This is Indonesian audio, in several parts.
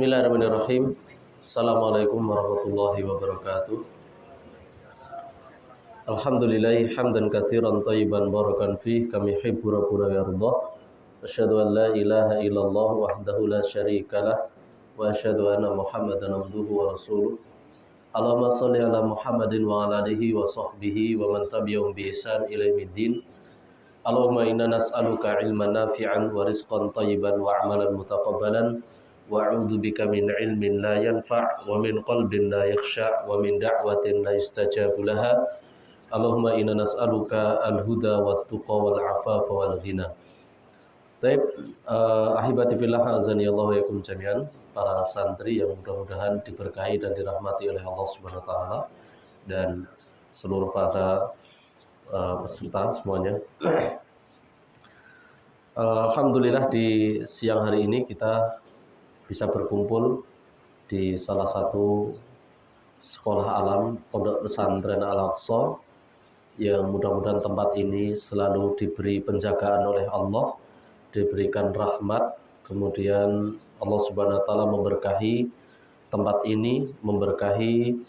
Bismillahirrahmanirrahim. Assalamualaikum warahmatullahi wabarakatuh. Alhamdulillahi hamdan katsiran thayyiban barakan fih kama yuhibbu rabbuna wa yardah. Asyhadu an la ilaha illallah wahdahu la syarikalah wa asyhadu anna Muhammadan abduhu wa rasuluh. Allahumma shalli ala Muhammadin wa ala alihi wa sahbihi wa man tabi'ahum bi ihsan ila yaumiddin. Allahumma inna nas'aluka ilman nafi'an wa rizqan thayyiban wa amalan mutaqabbalan. Wa'udzu bika min ilmin la yanfa' wa min qalbin la yakhsha' wa min da'watin la yustajabu laha. Allahumma inna nas'aluka al-huda wat-tuqa wal-'afafa wal-ghina. Baik, ahibati fillah azani Allah wa yakum jami'an, para santri yang mudah-mudahan diberkahi dan dirahmati oleh Allah Subhanahu wa taala dan seluruh para peserta semuanya. Alhamdulillah di siang hari ini kita bisa berkumpul di salah satu sekolah alam Pondok Pesantren Al-Aqsa yang mudah-mudahan tempat ini selalu diberi penjagaan oleh Allah, diberikan rahmat, kemudian Allah Subhanahu wa taala memberkahi tempat ini, memberkahi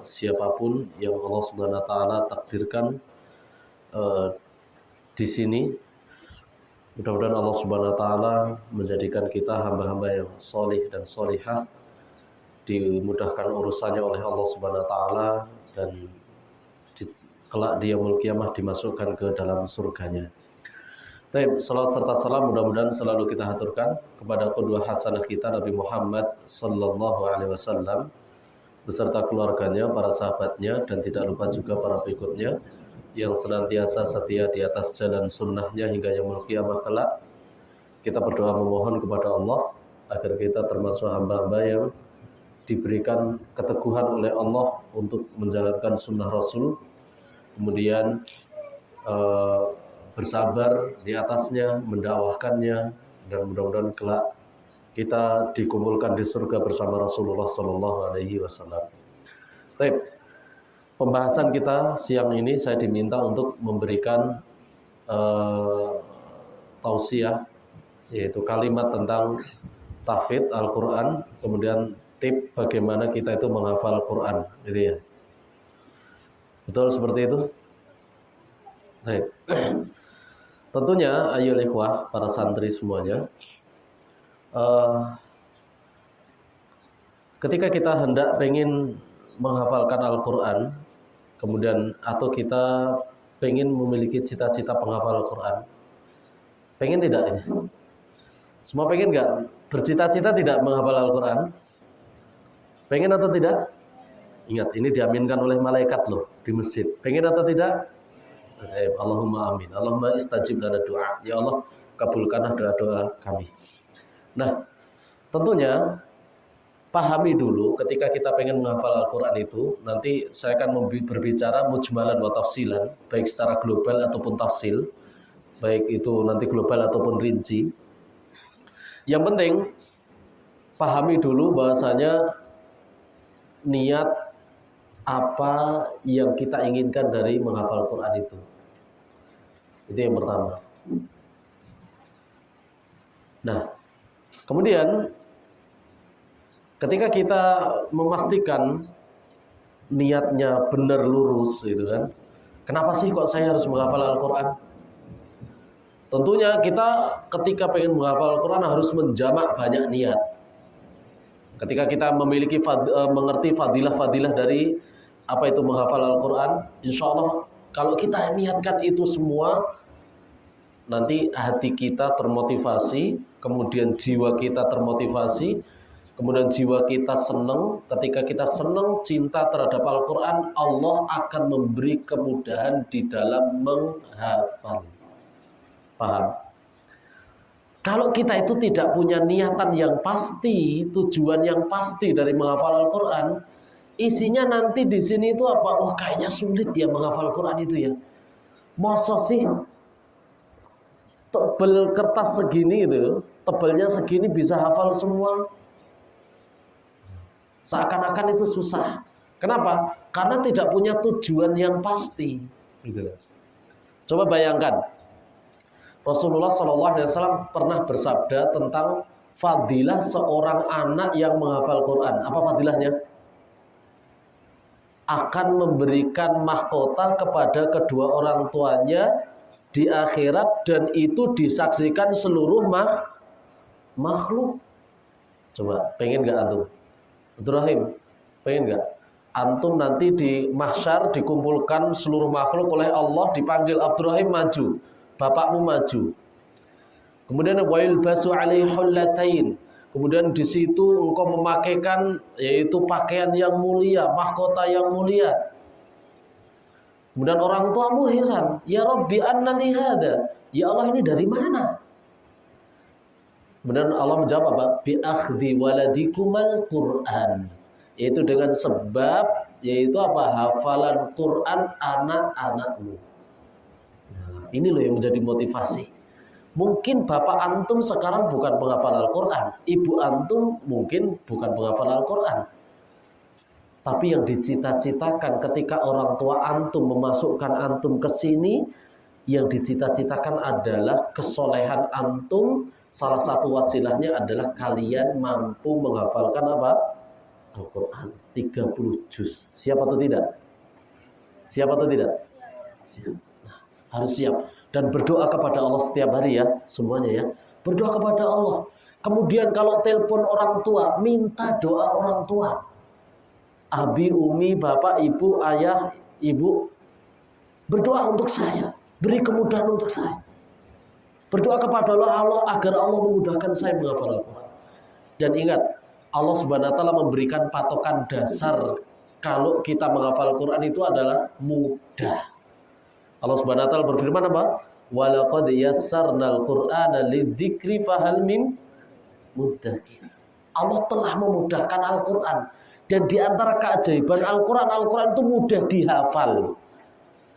siapapun yang Allah Subhanahu wa taala takdirkan di sini. Mudah-mudahan Allah Subhanahu wa taala menjadikan kita hamba-hamba yang solih dan solihah, dimudahkan urusannya oleh Allah Subhanahu wa taala, dan kelak di yaumul qiyamah dimasukkan ke dalam surganya. Baik, salawat serta salam mudah-mudahan selalu kita haturkan kepada qudwah hasanah kita Nabi Muhammad sallallahu alaihi wasallam beserta keluarganya, para sahabatnya, dan tidak lupa juga para pengikutnya yang senantiasa setia di atas jalan sunnahnya hingga yaumul qiyamah kelak. Kita berdoa memohon kepada Allah agar kita termasuk hamba-hamba yang diberikan keteguhan oleh Allah untuk menjalankan sunnah Rasul, kemudian bersabar di atasnya, mendakwahkannya, dan mudah-mudahan kelak kita dikumpulkan di surga bersama Rasulullah Sallallahu Alaihi Wasallam. Baik. Pembahasan kita siang ini saya diminta untuk memberikan tausiah, yaitu kalimat tentang tahfidz Al-Quran, kemudian tip bagaimana kita itu menghafal Quran, gitu ya. Betul seperti itu? Baik. Tentunya ayo ikhwah, para santri semuanya, ketika kita hendak pengen menghafalkan Al-Quran, kemudian atau kita pengen memiliki cita-cita penghafal Al-Quran, pengen tidak ini? Semua pengen nggak? Bercita-cita tidak menghafal Al-Quran? Pengen atau tidak? Ingat, ini diaminkan oleh malaikat loh di masjid. Pengen atau tidak? Allahumma amin. Allahumma istajib lana doa. Ya Allah, kabulkanlah doa-doa kami. Nah, tentunya pahami dulu ketika kita pengen menghafal Al-Quran itu, nanti saya akan berbicara mujmalan wa tafsilan, baik secara global ataupun tafsil, baik itu nanti global ataupun rinci. Yang penting pahami dulu bahwasanya niat apa yang kita inginkan dari menghafal Al-Quran itu. Itu yang pertama. Nah, kemudian ketika kita memastikan niatnya benar lurus, gitu kan? Kenapa sih kok saya harus menghafal Al-Quran? Tentunya kita ketika pengen menghafal Al-Quran harus menjamak banyak niat. Ketika kita memiliki mengerti fadilah-fadilah dari apa itu menghafal Al-Quran, insya Allah kalau kita niatkan itu semua, nanti hati kita termotivasi, kemudian jiwa kita termotivasi, kemudian jiwa kita senang. Ketika kita senang, cinta terhadap Al-Quran, Allah akan memberi kemudahan di dalam menghafal. Paham? Kalau kita itu tidak punya niatan yang pasti, tujuan yang pasti dari menghafal Al-Quran, isinya nanti di sini itu apa? Oh, kayaknya sulit ya menghafal Al-Quran itu ya. Masa sih tebel kertas segini itu, tebalnya segini bisa hafal semua? Seakan-akan itu susah. Kenapa? Karena tidak punya tujuan yang pasti. Coba bayangkan, Rasulullah SAW pernah bersabda tentang fadilah seorang anak yang menghafal Quran. Apa fadilahnya? Akan memberikan mahkota kepada kedua orang tuanya di akhirat, dan itu disaksikan seluruh makhluk. Coba, pengen gak antum? Abdurrahim, pengen gak? Antum nanti di mahsyar dikumpulkan seluruh makhluk oleh Allah, dipanggil Abdurrahim maju, bapakmu maju. Kemudian wa yulbasu alaihi hullatain. Kemudian di situ engkau memakaikan yaitu pakaian yang mulia, mahkota yang mulia. Kemudian orang tuamu heran, ya Rabbi anna li hada? Ya Allah, ini dari mana? Kemudian Allah menjawab apa? Bi akhdhi waladikumal Qur'an. Yaitu dengan sebab yaitu apa? Hafalan Quran anak-anakmu. Nah, ini loh yang menjadi motivasi. Mungkin bapak antum sekarang bukan penghafal Al-Quran, ibu antum mungkin bukan penghafal Al-Quran. Tapi yang dicita-citakan ketika orang tua antum memasukkan antum ke sini, yang dicita-citakan adalah kesolehan antum. Salah satu wasilahnya adalah kalian mampu menghafalkan apa? Al-Quran 30 juz. Siap atau tidak? Siap atau tidak? Siap. Nah, harus siap. Dan berdoa kepada Allah setiap hari ya, semuanya ya. Berdoa kepada Allah. Kemudian kalau telepon orang tua, minta doa orang tua. Abi, umi, bapak, ibu, ayah, ibu, berdoa untuk saya. Beri kemudahan untuk saya. Berdoa kepada Allah agar Allah memudahkan saya menghafal Al-Quran. Dan ingat, Allah Subhanahu wa taala memberikan patokan dasar kalau kita menghafal Al-Quran itu adalah mudah. Allah Subhanahu wa taala berfirman apa? Walaqad yassarnal Qur'ana lidzikri fahal min muddakir. Allah telah memudahkan Al-Quran, dan di antara keajaiban Al-Quran, Al-Quran itu mudah dihafal.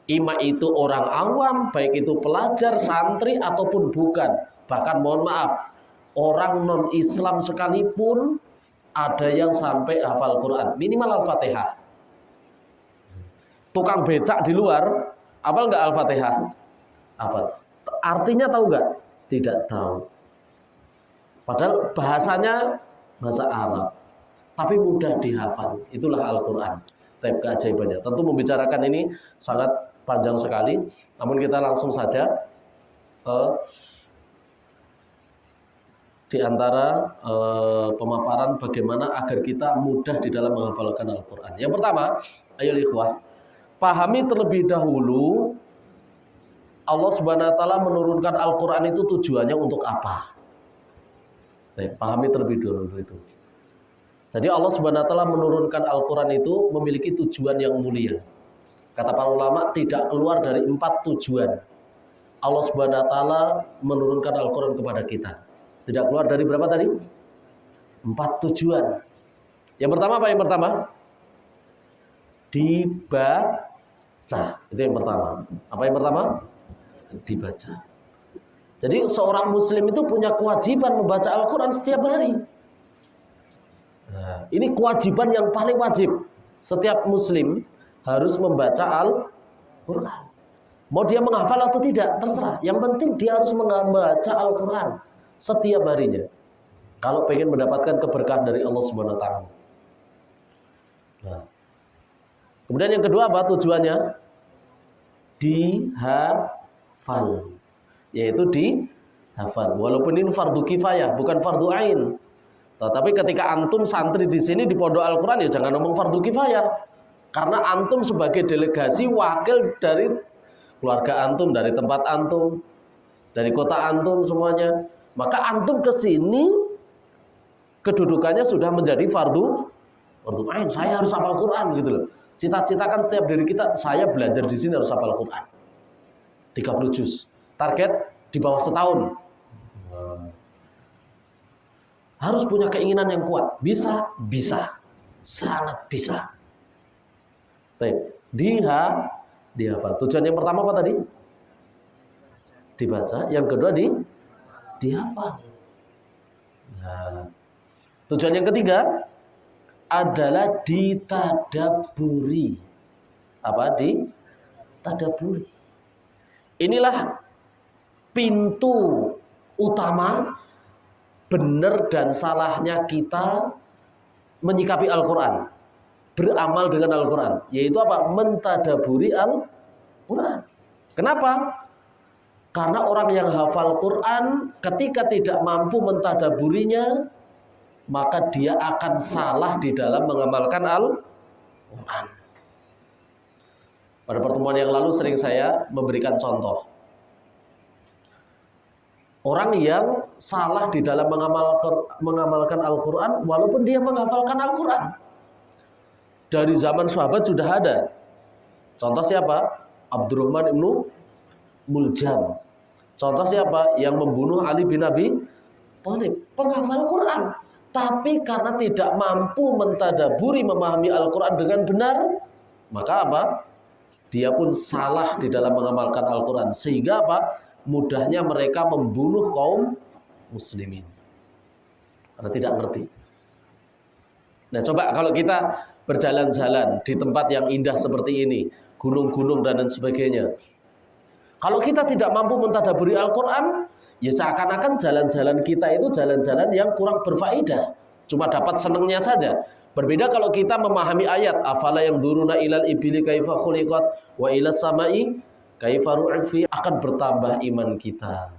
Ima itu orang awam, baik itu pelajar, santri ataupun bukan. Bahkan mohon maaf, orang non-Islam sekalipun ada yang sampai hafal Quran, minimal Al-Fatihah. Tukang becak di luar hafal nggak Al-Fatihah? Hafal. Artinya tahu nggak? Tidak tahu. Padahal bahasanya bahasa Arab, tapi mudah dihafal. Itulah Al-Quran. Tapi keajaibannya. Tentu membicarakan ini sangat panjang sekali. Namun kita langsung saja di antara pemaparan bagaimana agar kita mudah di dalam menghafalkan Al-Quran. Yang pertama, ayo ikhwah, pahami terlebih dahulu Allah Subhanahu wa taala menurunkan Al-Quran itu tujuannya untuk apa. Pahami terlebih dahulu itu. Jadi Allah Subhanahu wa taala menurunkan Al-Quran itu memiliki tujuan yang mulia. Kata para ulama, tidak keluar dari 4 tujuan. Allah Subhanahu wa taala menurunkan Al-Quran kepada kita. Tidak keluar dari berapa tadi? 4 tujuan. Yang pertama apa yang pertama? Dibaca. Itu yang pertama. Apa yang pertama? Dibaca. Jadi seorang muslim itu punya kewajiban membaca Al-Quran setiap hari. Nah, ini kewajiban yang paling wajib. Setiap muslim harus membaca Al-Quran. Mau dia menghafal atau tidak, terserah. Yang penting dia harus membaca Al-Quran setiap harinya. Kalau pengen mendapatkan keberkahan dari Allah Subhanahu wa taala. Nah, kemudian yang kedua apa tujuannya? Dihafal. Yaitu dihafal. Walaupun ini fardu kifayah, bukan fardu ain. Tapi ketika antum santri di sini di pondok Al-Quran, ya jangan ngomong fardu kifayah. Karena antum sebagai delegasi wakil dari keluarga antum, dari tempat antum, dari kota antum semuanya. Maka antum ke sini kedudukannya sudah menjadi fardu ain. Saya harus hafal Quran gitu loh. Cita-citakan setiap diri kita, saya belajar di sini harus hafal Quran. 30 juz. Target di bawah setahun. Harus punya keinginan yang kuat. Bisa, bisa. Sangat bisa. Baik, dihafal. Tujuan yang pertama apa tadi? Dibaca. Yang kedua dihafal. Nah, tujuan yang ketiga adalah ditadaburi. Apa? Ditadaburi. Inilah pintu utama benar dan salahnya kita menyikapi Al-Quran, beramal dengan Al-Quran, yaitu apa? Mentadaburi Al-Quran. Kenapa? Karena orang yang hafal Quran ketika tidak mampu mentadaburinya, maka dia akan salah di dalam mengamalkan Al-Quran. Pada pertemuan yang lalu sering saya memberikan contoh. Orang yang salah di dalam mengamalkan Al-Quran walaupun dia menghafalkan Al-Quran. Dari zaman sahabat sudah ada. Contoh siapa? Abdurrahman ibnu Muljam. Contoh siapa? Yang membunuh Ali bin Abi Thalib. Penghafal Quran. Tapi karena tidak mampu mentadaburi, memahami Al-Quran dengan benar, maka apa? Dia pun salah di dalam mengamalkan Al-Quran. Sehingga apa? Mudahnya mereka membunuh kaum muslimin karena tidak ngerti. Nah, coba kalau kita berjalan-jalan di tempat yang indah seperti ini, gunung-gunung dan sebagainya, kalau kita tidak mampu mentadaburi Al-Quran, ya seakan-akan jalan-jalan kita itu jalan-jalan yang kurang berfaedah, cuma dapat senangnya saja. Berbeda kalau kita memahami ayat, afala yang duruna ilal ibili kaifa khuliqat wa ilas samai kaifa ru'fi, akan bertambah iman kita,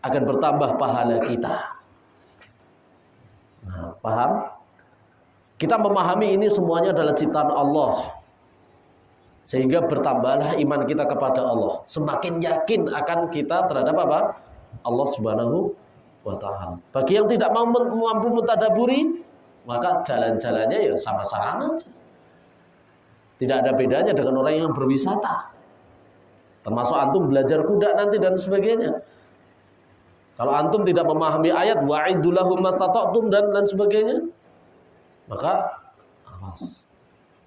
akan bertambah pahala kita. Nah, paham? Kita memahami ini semuanya adalah ciptaan Allah, sehingga bertambahlah iman kita kepada Allah. Semakin yakin akan kita terhadap apa? Allah Subhanahu wa Ta'ala. Bagi yang tidak mampu mentadaburi, maka jalan-jalannya ya sama-sama aja. Tidak ada bedanya dengan orang yang berwisata. Termasuk antum belajar kuda nanti dan sebagainya. Kalau antum tidak memahami ayat wa'iddu lahum mastata'tum dan sebagainya, maka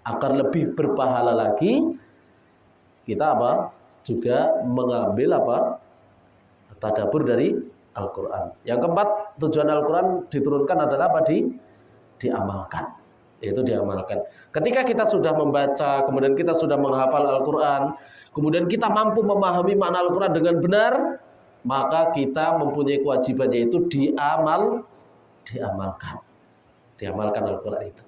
akan lebih berpahala lagi kita apa? Juga mengambil apa? Tadabbur dari Al-Quran. Yang keempat, tujuan Al-Quran diturunkan adalah apa? Diamalkan. Yaitu diamalkan. Ketika kita sudah membaca, kemudian kita sudah menghafal Al-Quran, kemudian kita mampu memahami makna Al-Quran dengan benar, maka kita mempunyai kewajiban, yaitu diamalkan Al-Quran itu.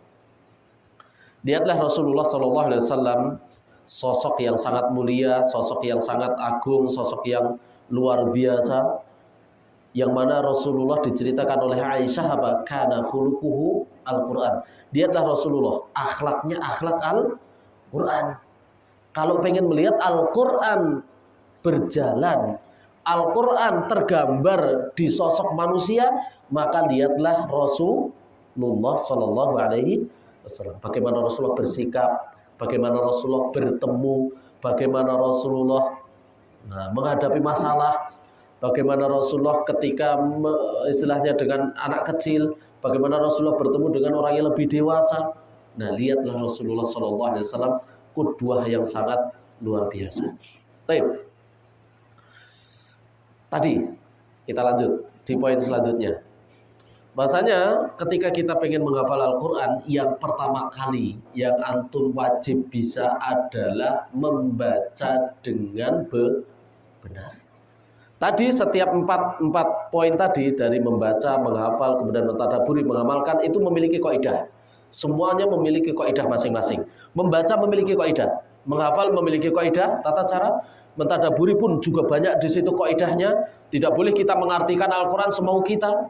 Lihatlah Rasulullah SAW, sosok yang sangat mulia, sosok yang sangat agung, sosok yang luar biasa, yang mana Rasulullah diceritakan oleh Aisyah apa? Kana khuluquhu Al-Quran. Lihatlah Rasulullah, akhlaknya akhlak Al-Quran. Kalau pengen melihat Al-Quran berjalan, Al-Quran tergambar di sosok manusia, maka lihatlah Rasulullah Sallallahu Alaihi Wasallam. Bagaimana Rasulullah bersikap, bagaimana Rasulullah bertemu, bagaimana Rasulullah menghadapi masalah, bagaimana Rasulullah ketika istilahnya dengan anak kecil, bagaimana Rasulullah bertemu dengan orang yang lebih dewasa. Nah, lihatlah Rasulullah Sallallahu Alaihi Wasallam, qudwah yang sangat luar biasa. Baik. Tadi kita lanjut di poin selanjutnya. Bahasanya ketika kita pengen menghafal Al-Quran, yang pertama kali yang antum wajib bisa adalah membaca dengan benar. Tadi setiap empat poin tadi, dari membaca, menghafal, kemudian mentadaburi, mengamalkan, itu memiliki kaidah. Semuanya memiliki kaidah masing-masing. Membaca memiliki kaidah, menghafal memiliki kaidah, tata cara, mentadaburi pun juga banyak di situ kaidahnya. Tidak boleh kita mengartikan Al-Quran semau kita.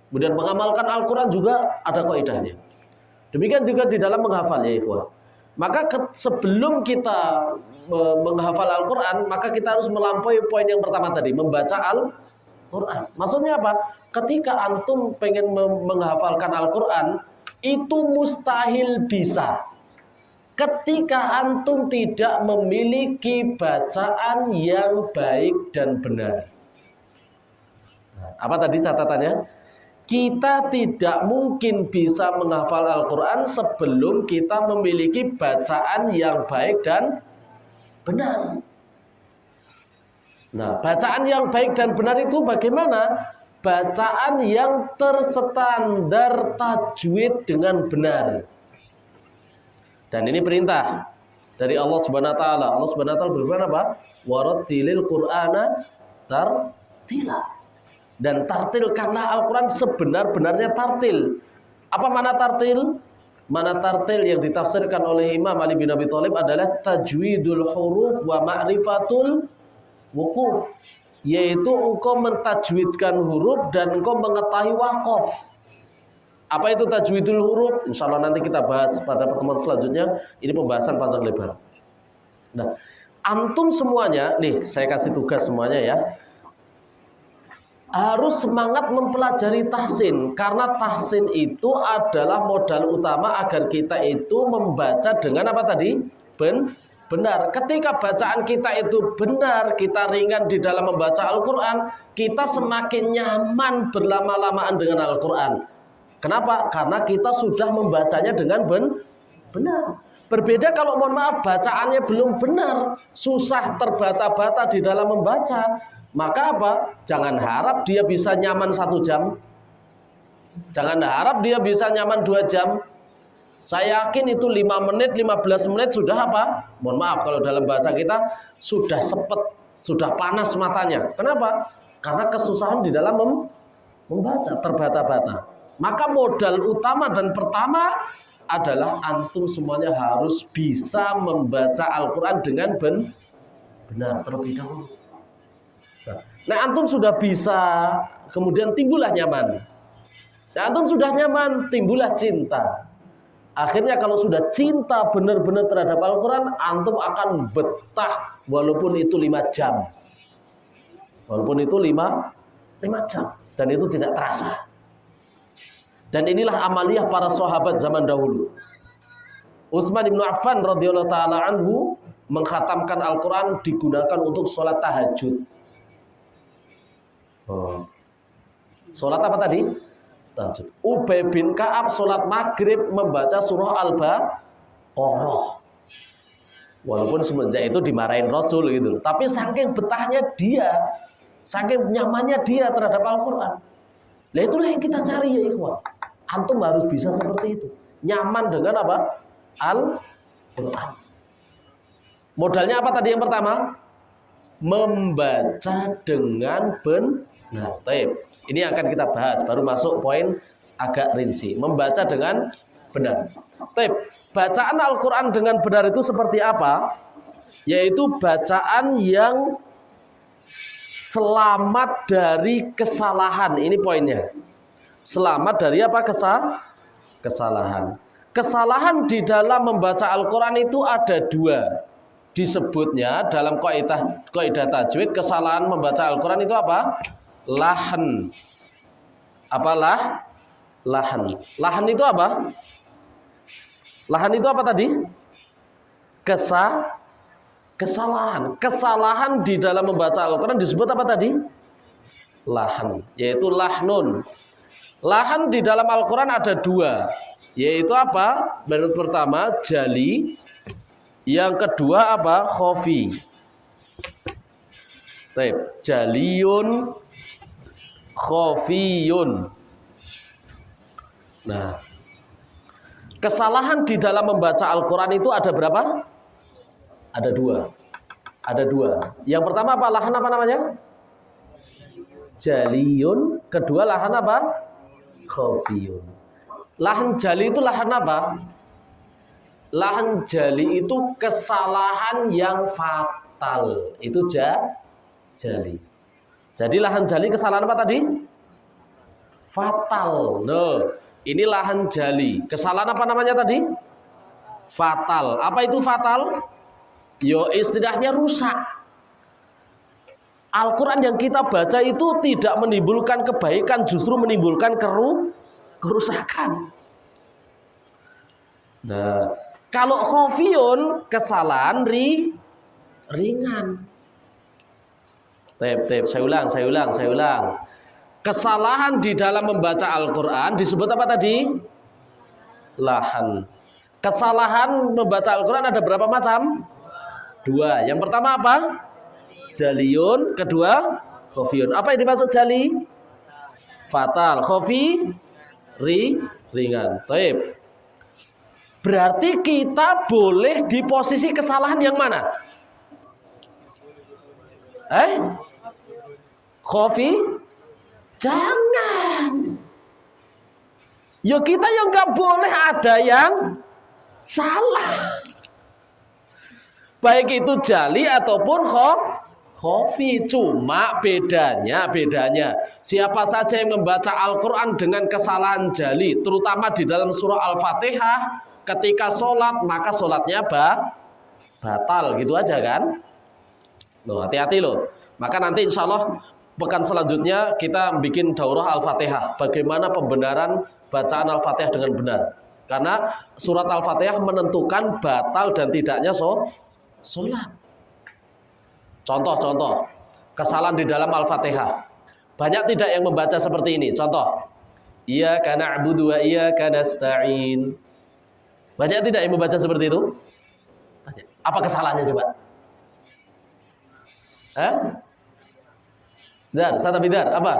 Kemudian mengamalkan Al-Quran juga ada kaidahnya. Demikian juga di dalam menghafal, ya ikhwah. Maka sebelum kita menghafal Al-Quran, maka kita harus melampaui poin yang pertama tadi, membaca Al-Quran. Maksudnya apa? Ketika antum pengen menghafalkan Al-Quran, itu mustahil bisa ketika antum tidak memiliki bacaan yang baik dan benar. Apa tadi catatannya? Kita tidak mungkin bisa menghafal Al-Quran sebelum kita memiliki bacaan yang baik dan benar. Nah, bacaan yang baik dan benar itu bagaimana? Bacaan yang terstandar tajwid dengan benar. Dan ini perintah dari Allah Subhanahu wa taala. Allah Subhanahu wa taala berfirman apa? Warattilil Qur'ana tartila. Dan tartil karena Al-Quran sebenar-benarnya tartil. Apa mana tartil? Mana tartil yang ditafsirkan oleh Imam Ali bin Abi Thalib adalah tajwidul huruf wa ma'rifatul wukuf, yaitu engkau mentajwidkan huruf dan engkau mengetahui waqaf. Apa itu tajwidul huruf? Insya Allah nanti kita bahas pada pertemuan selanjutnya. Ini pembahasan panjang lebar. Nah, antum semuanya, nih saya kasih tugas semuanya ya, harus semangat mempelajari tahsin, karena tahsin itu adalah modal utama agar kita itu membaca dengan apa tadi? Benar. Ketika bacaan kita itu benar, kita ringan di dalam membaca Al-Quran, kita semakin nyaman berlama-lamaan dengan Al-Quran. Kenapa? Karena kita sudah membacanya dengan benar. Berbeda kalau mohon maaf bacaannya belum benar, susah terbata-bata di dalam membaca. Maka apa? Jangan harap dia bisa nyaman 1 jam. Jangan harap dia bisa nyaman 2 jam. Saya yakin itu 5 menit, 15 menit sudah apa? Mohon maaf kalau dalam bahasa kita sudah sepet, sudah panas matanya. Kenapa? Karena kesusahan di dalam membaca, terbata-bata. Maka modal utama dan pertama adalah antum semuanya harus bisa membaca Al-Quran dengan benar terlebih dahulu. Nah, antum sudah bisa, kemudian timbullah nyaman. Nah, antum sudah nyaman, timbullah cinta. Akhirnya kalau sudah cinta benar-benar terhadap Al-Quran, antum akan betah walaupun itu 5 jam. Walaupun itu 5 jam. Dan itu tidak terasa. Dan inilah amaliyah para sahabat zaman dahulu. Utsman bin Affan radhiyallahu taala anhu mengkhatamkan Al-Quran digunakan untuk sholat tahajud. Sholat apa tadi? Tahajud. Ubay bin Ka'ab sholat maghrib membaca surah Al-Baqarah. Walaupun semenjak itu dimarahin Rasul gitu, tapi saking betahnya dia, saking nyamannya dia terhadap Al-Quran. Nah itulah yang kita cari ya ikhwan. Antum harus bisa seperti itu. Nyaman dengan apa? Al-Quran. Modalnya apa tadi yang pertama? Membaca dengan benar. Baik. Ini akan kita bahas. Baru masuk poin agak rinci. Membaca dengan benar. Baik. Bacaan Al-Quran dengan benar itu seperti apa? Yaitu bacaan yang selamat dari kesalahan. Ini poinnya. Selamat dari apa? Kesalahan. Kesalahan di dalam membaca Al-Quran itu ada 2. Disebutnya dalam kaidah tajwid, kesalahan membaca Al-Quran itu apa? Lahan. Apalah? Lahan. Lahan itu apa? Lahan itu apa tadi? Kesalahan. Kesalahan di dalam membaca Al-Quran disebut apa tadi? Lahan. Yaitu lahnun. Lahan di dalam Al-Quran ada 2. Yaitu apa? Menurut pertama jali. Yang kedua apa? Khofi. Jaliyun, khofiyun. Nah, kesalahan di dalam membaca Al-Quran itu ada berapa? Ada 2. Ada 2. Yang pertama apa? Lahan apa namanya? Jaliyun. Kedua lahan apa? Khofiyun. Lahan jali itu lahan apa? Lahan jali itu kesalahan yang fatal. Itu jali. Jadi lahan jali kesalahan apa tadi? Fatal. No. Ini lahan jali. Kesalahan apa namanya tadi? Fatal. Apa itu fatal? Yo istilahnya rusak. Al-Quran yang kita baca itu tidak menimbulkan kebaikan, justru menimbulkan kerusakan. Nah, kalau khofiyun kesalahan ringan. Saya ulang. Kesalahan di dalam membaca Al-Quran disebut apa tadi? Lahan. Kesalahan membaca Al-Quran ada berapa macam? 2. Yang pertama apa? Jaliyun. Kedua khofiyun. Apa yang dimaksud jali? Fatal. Khofi ringan. Taib. Berarti kita boleh di posisi kesalahan yang mana? Khofi Jangan. Ya kita yang nggak boleh ada yang salah. Baik itu jali ataupun khafi. Cuma bedanya siapa saja yang membaca Al-Quran dengan kesalahan jali, terutama di dalam surah Al-Fatihah, ketika sholat maka sholatnya batal, gitu aja kan. Loh, hati-hati loh. Maka nanti insya Allah pekan selanjutnya kita bikin daurah Al-Fatihah, bagaimana pembenaran bacaan Al-Fatihah dengan benar. Karena surat Al-Fatihah menentukan batal dan tidaknya sholat. Contoh kesalahan di dalam Al-Fatihah. Banyak tidak yang membaca seperti ini. Contoh, iyyaka na'budu wa iyyaka nasta'in. Banyak tidak yang membaca seperti itu? Banyak. Apa kesalahannya coba? Bidar, apa?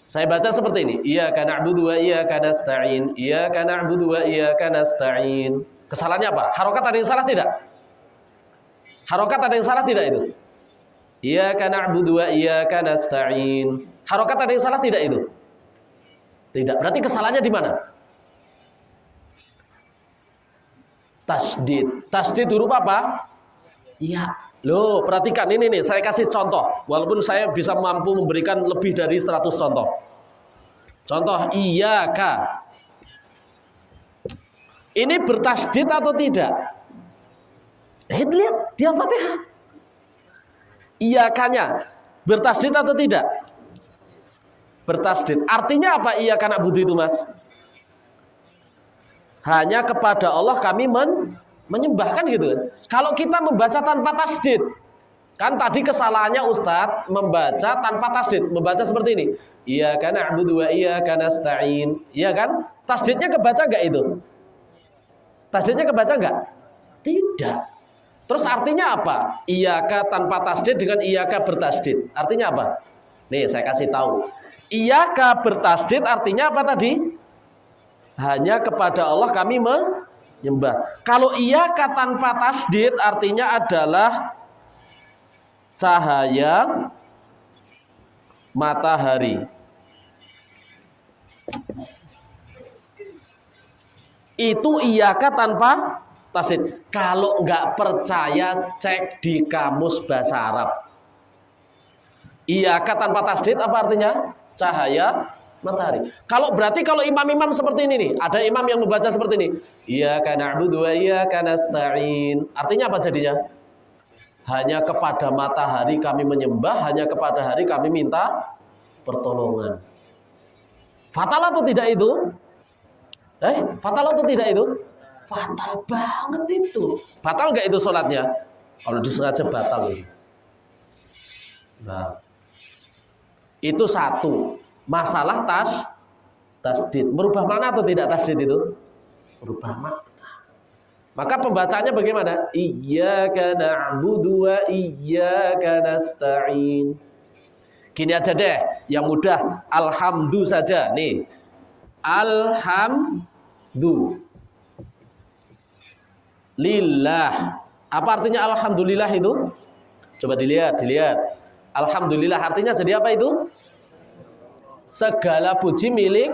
Saya baca seperti ini. Iyyaka na'budu wa iyyaka nasta'in. Iyyaka na'budu wa iyyaka nasta'in. Kesalahannya apa? Harokat ada yang salah tidak? Harokat ada yang salah tidak itu? Iyyaka na'budu wa iyyaka nasta'in. Harokat ada yang salah tidak itu? Tidak. Berarti kesalahannya di mana? Tasdid. Tasdid huruf apa? Iya. Loh, perhatikan ini nih, saya kasih contoh. Walaupun saya bisa mampu memberikan lebih dari 100 contoh. Contoh iyyaka. Ini bertasdid atau tidak? Lihat di Al-Fatihah. Iyakanya bertasdid atau tidak? Bertasdid. Artinya apa iyyaka na'budu itu, Mas? Hanya kepada Allah kami menyembahkan gitu kan. Kalau kita membaca tanpa tasdid, kan tadi kesalahannya Ustadz membaca tanpa tasdid, membaca seperti ini. Iyyaka na'budu wa iyyaka nasta'in. Iya kan? Tasdidnya kebaca enggak itu? Tasdidnya kebaca enggak? Tidak. Terus artinya apa? Iyyaka tanpa tasdid dengan iyyaka bertasdid. Artinya apa? Nih saya kasih tahu. Iyyaka bertasdid artinya apa tadi? Hanya kepada Allah kami menyembah. Kalau iyyaka tanpa tasdid artinya adalah cahaya matahari. Itu iyyaka tanpa tasdid. Kalau nggak percaya cek di kamus bahasa Arab. Iyyaka tanpa tasdid apa artinya? Cahaya matahari. Kalau imam-imam seperti ini nih, ada imam yang membaca seperti ini. Iyyaka na'budu wa iyyaka nasta'in. Artinya apa jadinya? Hanya kepada matahari kami menyembah, hanya kepada hari kami minta pertolongan. Fatal atau tidak itu? Fatal atau tidak itu? Fatal banget itu. Batal nggak itu sholatnya? Kalau disengaja batal itu. Nah, itu satu. Masalah tasdid. Merubah makna atau tidak tasdid itu? Merubah makna. Maka pembacanya bagaimana? Iyyaka na'budu wa iyyaka nasta'in. Gini aja deh, yang mudah. Alhamdu saja. Nih. Alhamdu. Lillah. Apa artinya alhamdulillah itu? Coba dilihat. Alhamdulillah artinya jadi apa itu? Segala puji milik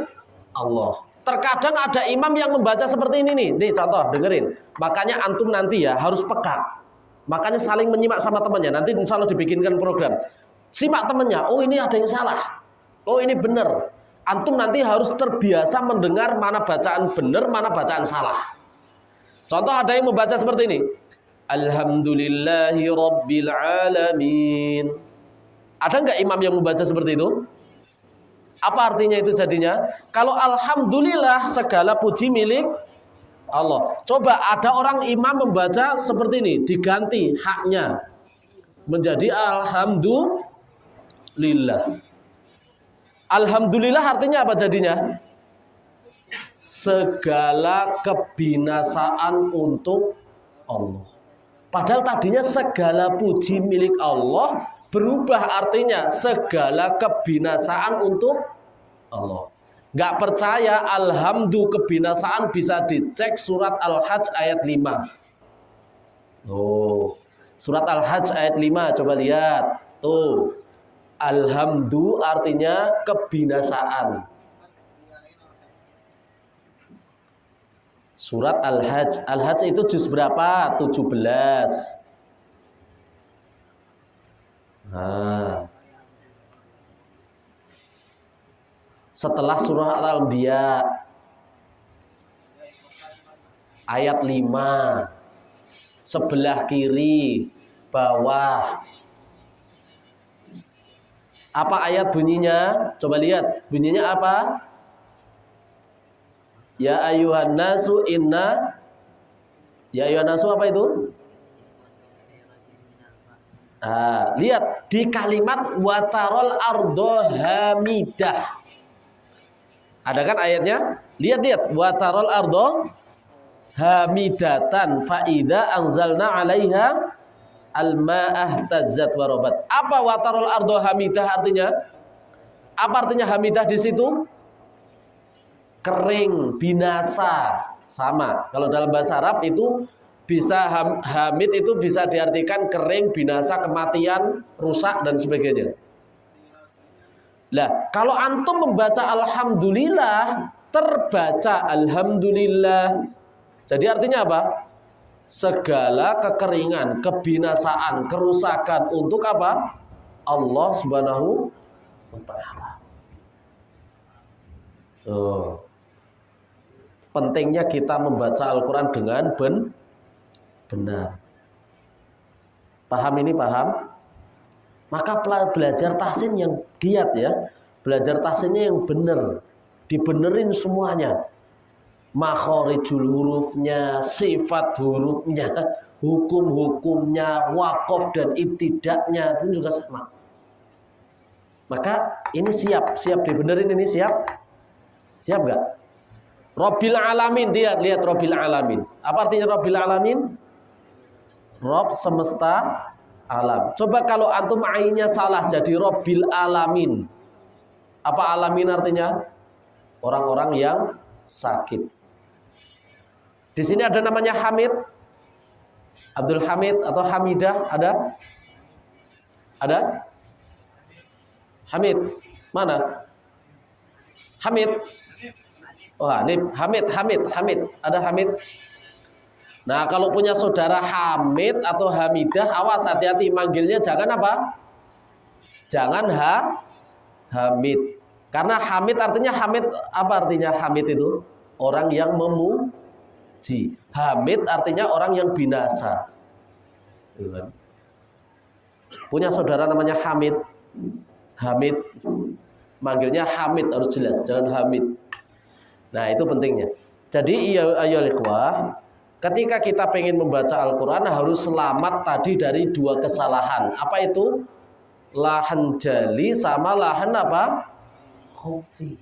Allah. Terkadang ada imam yang membaca seperti ini nih. Nih contoh, dengerin. Makanya antum nanti ya harus peka. Makanya saling menyimak sama temannya. Nanti insya Allah dibikinkan program. Simak temannya. Oh ini ada yang salah. Oh ini benar. Antum nanti harus terbiasa mendengar mana bacaan benar, mana bacaan salah. Contoh ada yang membaca seperti ini. Alhamdulillahi Rabbil Alamin. Ada nggak imam yang membaca seperti itu? Apa artinya itu jadinya? Kalau alhamdulillah segala puji milik Allah. Coba ada orang imam membaca seperti ini. Diganti haknya. Menjadi alhamdulillah. Alhamdulillah artinya apa jadinya? Segala kebinasaan untuk Allah. Padahal tadinya segala puji milik Allah, berubah artinya segala kebinasaan untuk Allah. Gak percaya alhamdulillah kebinasaan bisa dicek surat Al-Hajj ayat 5. Surat Al-Hajj ayat 5 coba lihat. Tuh. Alhamdu artinya kebinasaan. Surat Al-Hajj. Al-Hajj itu juz berapa? 17. Nah. Setelah surah Al-Anbiya ayat 5. Sebelah kiri, bawah. Apa ayat bunyinya? Coba lihat. Bunyinya apa? Ya ayuhan nasu inna. Ya ayuhan nasu apa itu? Lihat di kalimat watarol ardo hamidah. Ada kan ayatnya? Lihat watarol ardo hamidatan faida anzalna 'alaiha al-ma'ah tazzat warabat. Apa watarol ardo hamidah artinya? Apa artinya hamidah di situ? Kering, binasa. Sama. Kalau dalam bahasa Arab itu bisa hamid itu bisa diartikan kering, binasa, kematian, rusak dan sebagainya. Lah, kalau antum membaca alhamdulillah, terbaca alhamdulillah. Jadi artinya apa? Segala kekeringan, kebinasaan, kerusakan untuk apa? Allah Subhanahu wa taala. Pentingnya kita membaca Al-Quran dengan benar. Paham ini? Paham? Maka belajar tahsin yang giat ya. Belajar tahsinnya yang benar. Dibenerin semuanya. Makhorijul hurufnya, sifat hurufnya, hukum-hukumnya, waqaf dan ibtidaknya itu juga sama. Maka ini siap dibenerin ini siap? Siap gak? Rabbil alamin, lihat Rabbil alamin. Apa artinya Rabbil alamin? Rob semesta alam. Coba kalau antum ainnya salah jadi Rabbil alamin. Apa alamin artinya? Orang-orang yang sakit. Di sini ada namanya Hamid. Abdul Hamid atau Hamidah ada? Ada? Hamid. Mana? Hamid. Oh, Hamid. Ada Hamid. Nah, kalau punya saudara Hamid atau Hamidah, awas hati-hati manggilnya jangan apa? Jangan Hamid. Karena Hamid artinya Hamid apa artinya Hamid itu? Orang yang memuji. Hamid artinya orang yang binasa. Punya saudara namanya Hamid. Hamid. Manggilnya Hamid harus jelas, jangan Hamid. Nah, itu pentingnya. Jadi ayo ikhwah, ketika kita pengen membaca Al-Quran harus selamat tadi dari dua kesalahan. Apa itu? Lahan jali sama lahan apa? Khofi.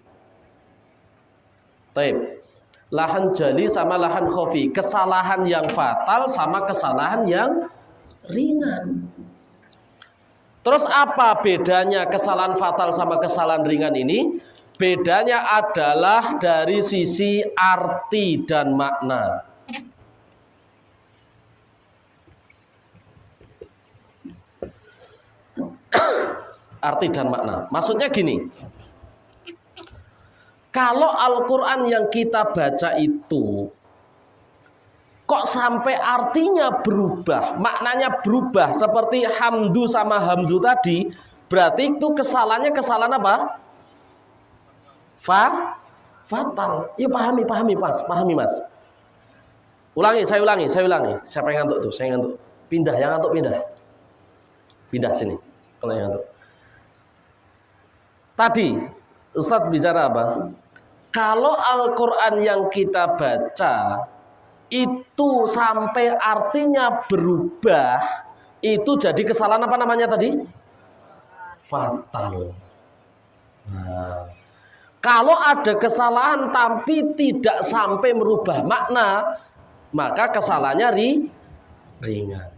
Taib. Lahan jali sama lahan khofi. Kesalahan yang fatal sama kesalahan yang ringan. Terus apa bedanya kesalahan fatal sama kesalahan ringan ini? Bedanya adalah dari sisi arti dan makna. Arti dan makna. Maksudnya gini. Kalau Al-Quran yang kita baca itu kok sampai artinya berubah, maknanya berubah seperti hamdu sama hamdu tadi, berarti itu kesalahannya kesalahan apa? Fatal. Ya pahami mas. Saya ulangi. Siapa yang ngantuk tuh? Saya ngantuk. Pindah, yang ngantuk pindah. Pindah sini. Kalau yang ngantuk. Tadi Ustadz bicara apa? Kalau Al-Quran yang kita baca itu sampai artinya berubah, itu jadi kesalahan apa namanya tadi? Fatal. Nah, kalau ada kesalahan tapi tidak sampai merubah makna, maka kesalahannya ringan.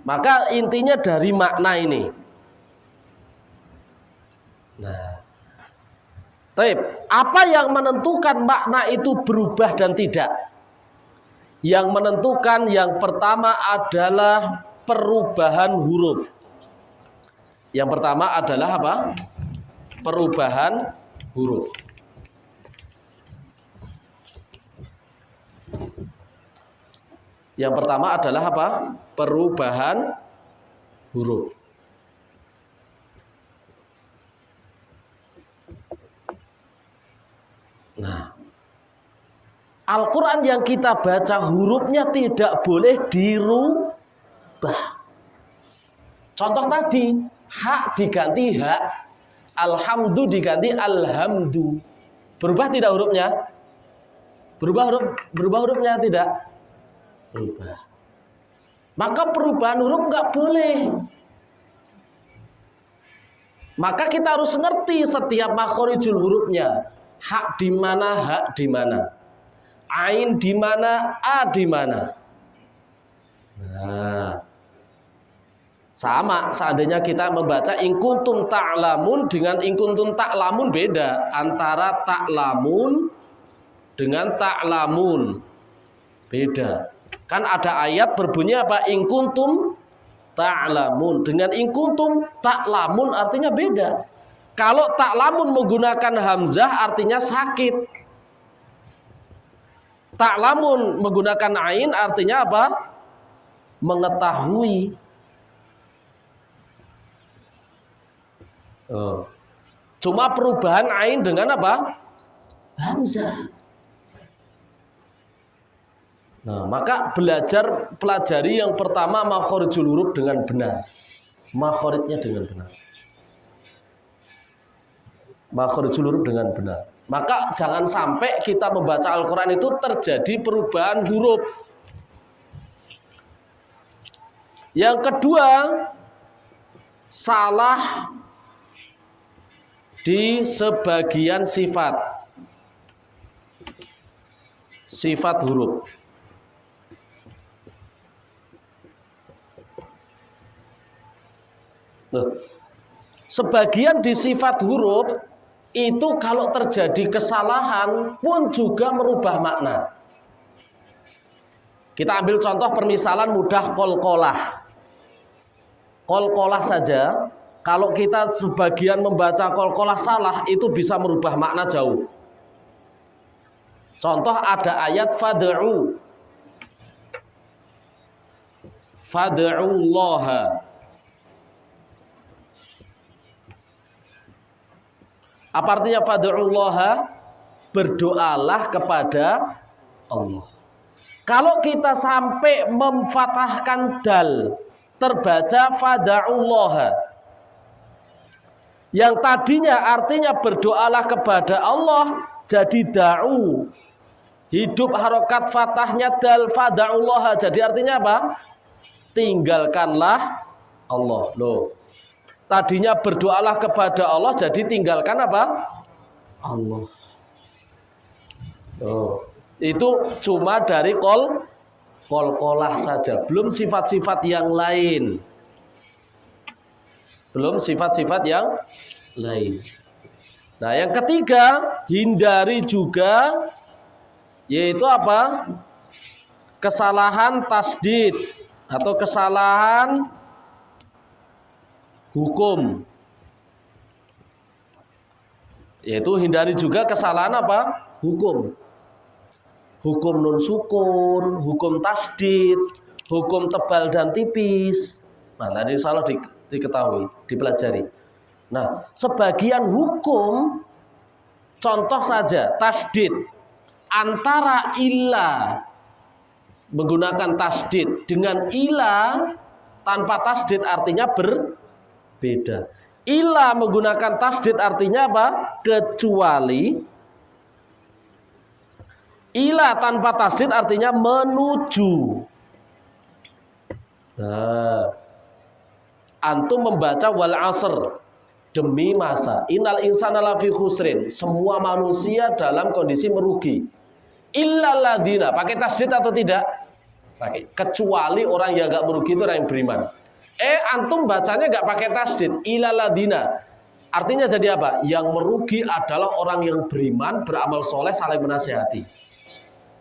Maka intinya dari makna ini. Nah, taib, apa yang menentukan makna itu berubah dan tidak? Yang menentukan yang pertama adalah perubahan huruf. Yang pertama adalah apa? Perubahan huruf. Yang pertama adalah apa? Perubahan huruf. Nah, Al-Quran yang kita baca hurufnya tidak boleh dirubah. Contoh tadi, hak diganti hak, alhamdu diganti alhamdu. Berubah tidak hurufnya? Berubah hurufnya tidak? Berubah. Maka perubahan huruf nggak boleh. Maka kita harus ngerti setiap makhorijul hurufnya. Hak di mana, hak di mana. Ain di mana, a di mana. Nah, sama seandainya kita membaca in kuntum ta'lamun dengan in kuntum ta'lamun beda. Antara ta'lamun dengan ta'lamun beda. Kan ada ayat berbunyi apa? In kuntum ta'lamun dengan in kuntum ta'lamun artinya beda. Kalau ta'lamun menggunakan hamzah artinya sakit. Ta'lamun menggunakan ain artinya apa? Mengetahui. Cuma perubahan ain dengan apa? Hamzah. Nah, maka pelajari yang pertama makhorijul huruf dengan benar. Makhorijnya dengan benar. Makhorijul huruf dengan benar. Maka jangan sampai kita membaca Al-Quran itu terjadi perubahan huruf. Yang kedua, salah di sebagian sifat. Sifat huruf. Sebagian di sifat huruf itu kalau terjadi kesalahan pun juga merubah makna. Kita ambil contoh permisalan mudah qalqalah. Qalqalah saja, kalau kita sebagian membaca qalqalah salah itu bisa merubah makna jauh. Contoh ada ayat fad'u. Fad'ullaha. Apa artinya fad'ullaha? Berdoalah kepada Allah. Kalau kita sampai memfathahkan dal, terbaca fad'ullaha. Yang tadinya artinya berdoalah kepada Allah, jadi da'u. Hidup harokat fathahnya dal fad'ullaha. Jadi artinya apa? Tinggalkanlah Allah. Loh. Tadinya berdoalah kepada Allah, jadi tinggalkan apa? Allah. Oh, itu cuma dari qalqalah saja, belum sifat-sifat yang lain. Belum sifat-sifat yang lain. Nah, yang ketiga, hindari juga yaitu apa? Kesalahan tasdid atau kesalahan hukum. Yaitu hindari juga kesalahan apa? Hukum. Hukum nun sukun, hukum tasdid, hukum tebal dan tipis. Nah, tadi salah diketahui, dipelajari. Nah, sebagian hukum, contoh saja tasdid antara illa menggunakan tasdid dengan ila tanpa tasdid artinya berbeda. Ila menggunakan tasdid artinya apa? Kecuali. Ila tanpa tasdid artinya menuju. Nah, antum membaca wal asr, demi masa. Innal insana lafi khusrin. Semua manusia dalam kondisi merugi. Illal ladzina. Pakai tasdid atau tidak? Pakai. Kecuali orang yang enggak merugi itu orang yang beriman. Antum bacanya enggak pakai tasdid. Illal ladzina. Artinya jadi apa? Yang merugi adalah orang yang beriman, beramal soleh, saling menasihati.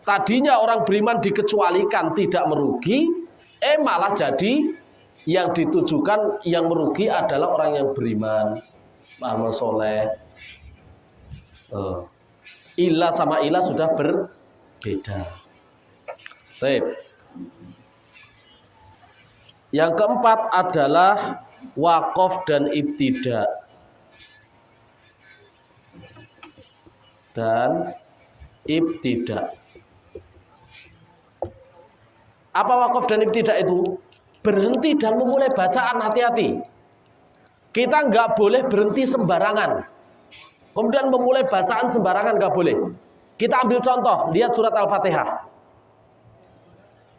Tadinya orang beriman dikecualikan tidak merugi, malah jadi Yang ditujukan, yang merugi adalah orang yang beriman, amal soleh. Ilah sama ilah sudah berbeda. Baik. Yang keempat adalah wakaf dan ibtida. Apa wakaf dan ibtida itu? Berhenti dan memulai bacaan, hati-hati. Kita nggak boleh berhenti sembarangan. Kemudian memulai bacaan sembarangan nggak boleh. Kita ambil contoh, lihat surat Al-Fatihah.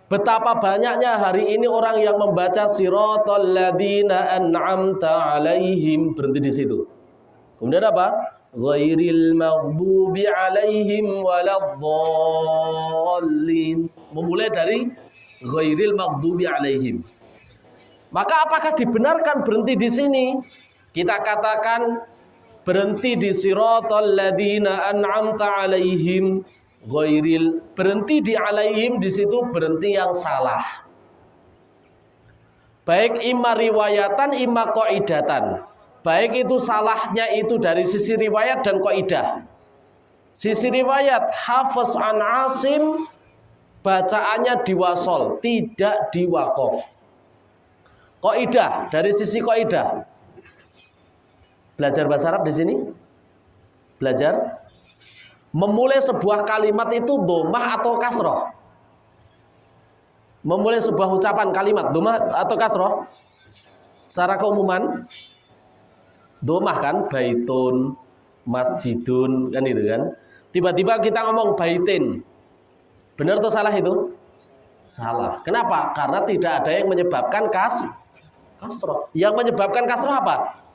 Betapa banyaknya hari ini orang yang membaca siratal ladzina an'amta alaihim, berhenti di situ. Kemudian apa? Ghairil maghdubi alaihim waladdallin. Memulai dari ghairil maghdubi alaihim. Maka apakah dibenarkan berhenti di sini? Kita katakan berhenti di siratal ladzina an'amta alaihim ghairil, berhenti di alaihim, di situ berhenti yang salah. Baik imma riwayatan imma qaidatan. Baik itu salahnya itu dari sisi riwayat dan qaidah. Sisi riwayat Hafiz an Asim bacaannya diwasol, tidak diwaqaf. Qaidah, dari sisi qaidah. Belajar bahasa Arab di sini? Belajar memulai sebuah kalimat itu dhammah atau kasroh? Memulai sebuah ucapan kalimat dhammah atau kasroh? Secara keumuman dhammah kan, baitun, masjidun, kan itu kan. Tiba-tiba kita ngomong baitin. Benar atau salah itu? Salah. Kenapa? Karena tidak ada yang menyebabkan kasroh. Yang menyebabkan kasroh apa?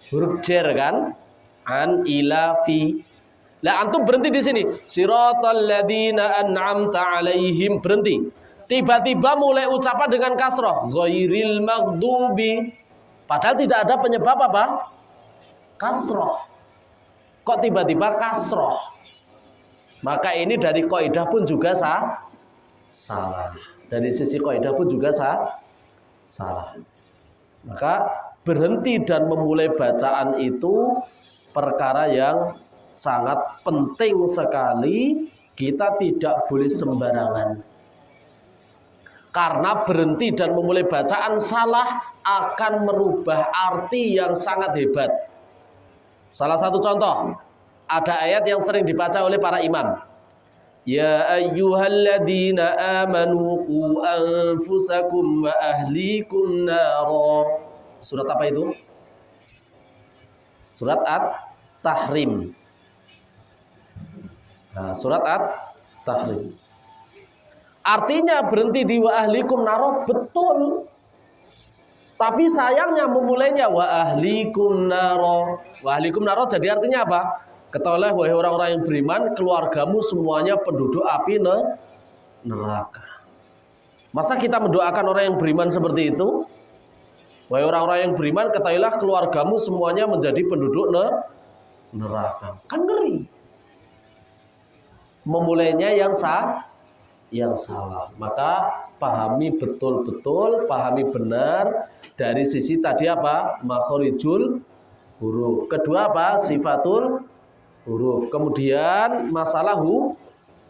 Huruf jar kan? An, ila, fi. Lah antum berhenti di sini. Siratal ladzina an'amta alaihim, berhenti. Tiba-tiba mulai ucapan dengan kasroh. Ghairil maghdubi. Padahal tidak ada penyebab apa? Kasroh. Kok tiba-tiba kasroh? Maka ini dari kaidah pun juga salah. Dari sisi kaidah pun juga salah. Maka berhenti dan memulai bacaan itu perkara yang sangat penting sekali. Kita tidak boleh sembarangan. Karena berhenti dan memulai bacaan salah akan merubah arti yang sangat hebat. Salah satu contoh, ada ayat yang sering dibaca oleh para imam. Ya ayyuhalladzina amanu qu anfusakum wa ahlikum nara. Surat apa itu? Surat At-Tahrim. Nah, surat At-Tahrim. Artinya berhenti di wa ahlikum nara betul. Tapi sayangnya memulainya wa ahlikum nara. Wa ahlikum nara jadi artinya apa? Ketahuilah wahai orang-orang yang beriman, keluargamu semuanya penduduk api neraka. Masa kita mendoakan orang yang beriman seperti itu? Wahai orang-orang yang beriman, ketahuilah keluargamu semuanya menjadi penduduk neraka. Kan ngeri. Memulainya yang salah. Maka pahami betul-betul, pahami benar dari sisi tadi apa? Makhorijul huruf. Kedua apa? Sifatul huruf. Kemudian masalah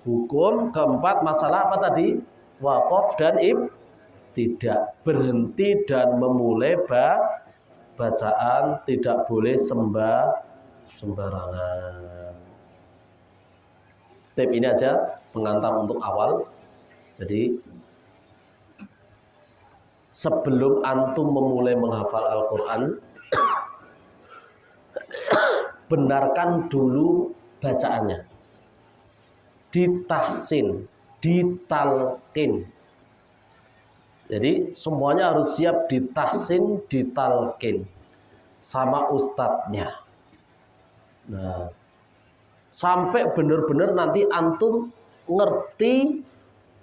hukum. Keempat masalah apa tadi? Waqaf dan tidak. Berhenti dan memulai bacaan tidak boleh sembarangan. Tip ini aja pengantar untuk awal. Jadi sebelum antum memulai menghafal Al-Quran, benarkan dulu bacaannya. Ditahsin, ditalqin. Jadi semuanya harus siap ditahsin, ditalqin sama ustadznya. Nah, sampai benar-benar nanti antum ngerti,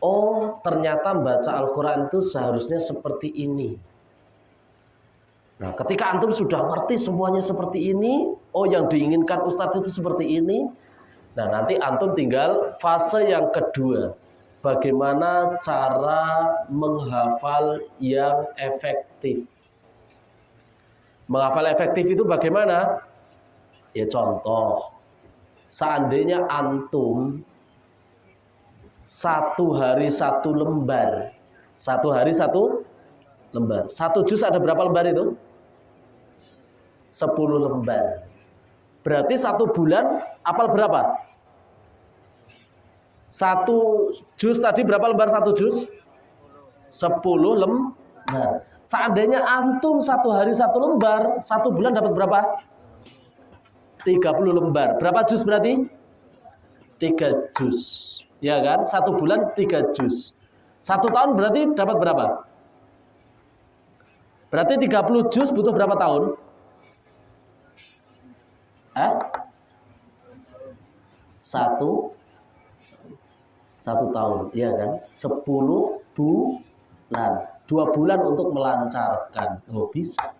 oh ternyata baca Al-Quran itu seharusnya seperti ini. Nah, ketika antum sudah ngerti semuanya seperti ini, oh yang diinginkan ustadz itu seperti ini. Nah, nanti antum tinggal fase yang kedua. bagaimana cara menghafal yang efektif. Menghafal efektif itu bagaimana? Ya contoh, seandainya antum satu hari satu lembar, satu hari satu lembar, satu juz ada berapa lembar itu? 10 lembar. Berarti satu bulan hafal berapa? Satu juz tadi berapa lembar satu juz? 10 lembar. Seandainya antum satu hari satu lembar, satu bulan dapat berapa? 30 lembar. Berapa juz berarti? 3 juz. Ya kan? Satu bulan 3 juz. Satu tahun berarti dapat berapa? Berarti 30 juz butuh berapa tahun? Satu tahun, iya kan? 10 bulan. 2 bulan untuk melancarkan. Oh, bisa.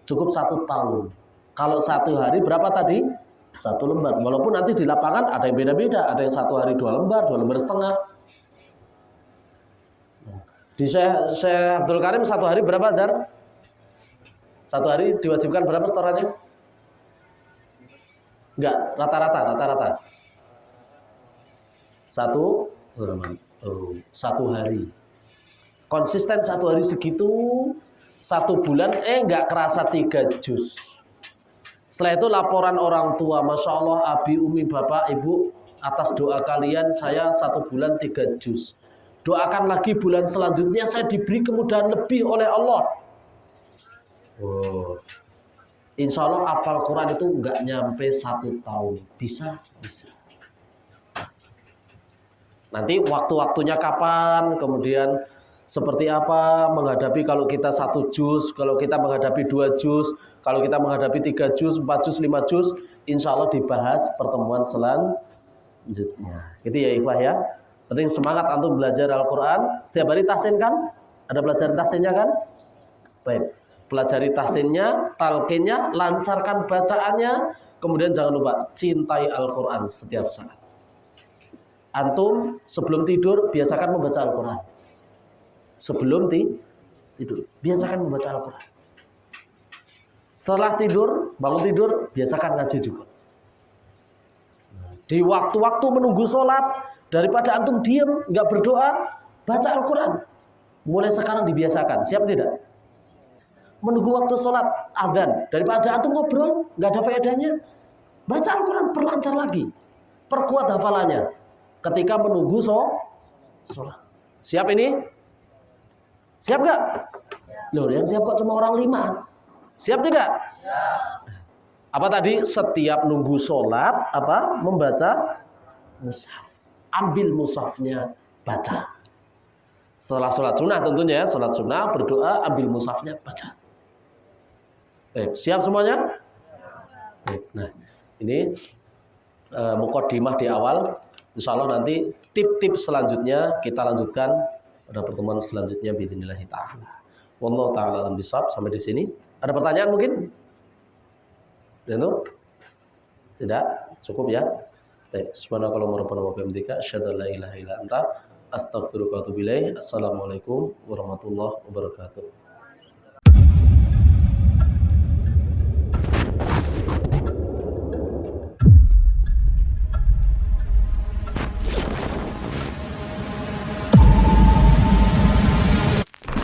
Cukup 1 tahun. Kalau 1 hari berapa tadi? 1 lembar. Walaupun nanti di lapangan ada yang beda-beda. Ada yang 1 hari 2 lembar, 2 lembar setengah. Di Syekh Abdul Karim 1 hari berapa, Dar? 1 hari diwajibkan berapa setorannya? Enggak, rata-rata. 1 hari. Konsisten 1 hari segitu, 1 bulan enggak kerasa 3 juz. Setelah itu laporan orang tua, Masya Allah, abi, umi, bapak, ibu, atas doa kalian saya 1 bulan 3 juz. Doakan lagi bulan selanjutnya saya diberi kemudahan lebih oleh Allah. Oh. Insya Allah hafal Quran itu enggak nyampe 1 tahun. Bisa. Nanti waktu-waktunya kapan, kemudian seperti apa menghadapi kalau kita 1 juz, kalau kita menghadapi 2 juz, kalau kita menghadapi 3 juz, 4 juz, 5 juz, insya Allah dibahas pertemuan selanjutnya. Gitu ya ikhwah ya. Penting semangat antum belajar Al-Quran. Setiap hari tahsin kan? Ada pelajaran tahsinnya kan? Baik. Pelajari tahsinnya, talqinnya, lancarkan bacaannya. Kemudian jangan lupa cintai Al-Quran setiap saat. Antum sebelum tidur biasakan membaca Al-Quran. Sebelum tidur biasakan membaca Al-Quran. Setelah tidur, bangun tidur, biasakan ngaji juga. Di waktu-waktu menunggu sholat, daripada antum diam, nggak berdoa, baca Al-Quran. Mulai sekarang dibiasakan. Siap tidak? Menunggu waktu sholat, adzan, daripada antum ngobrol, nggak ada faedahnya, baca Al-Quran, perlancar lagi. Perkuat hafalannya ketika menunggu sholat. Siap ini? Siap nggak? Loh, yang siap kok cuma orang 5. Siap tidak? Siap. Apa tadi? Setiap nunggu sholat, membaca mushaf. Ambil mushafnya, baca. Setelah sholat sunnah tentunya, sholat sunnah, berdoa, ambil mushafnya, baca. Siap semuanya? Nah, ini muqaddimah di awal. Insya Allah nanti tip-tip selanjutnya kita lanjutkan pada pertemuan selanjutnya biidznillah ta'ala. Wallahu ta'ala alam bisawab. Sampai di sini. Ada pertanyaan mungkin? Itu? Tidak? Cukup ya? Subhanakallahumma rabbana wa bihamdika asyhadu an la ilaha illa anta astaghfiruka wa atubu ilaik. Assalamualaikum warahmatullahi wabarakatuh.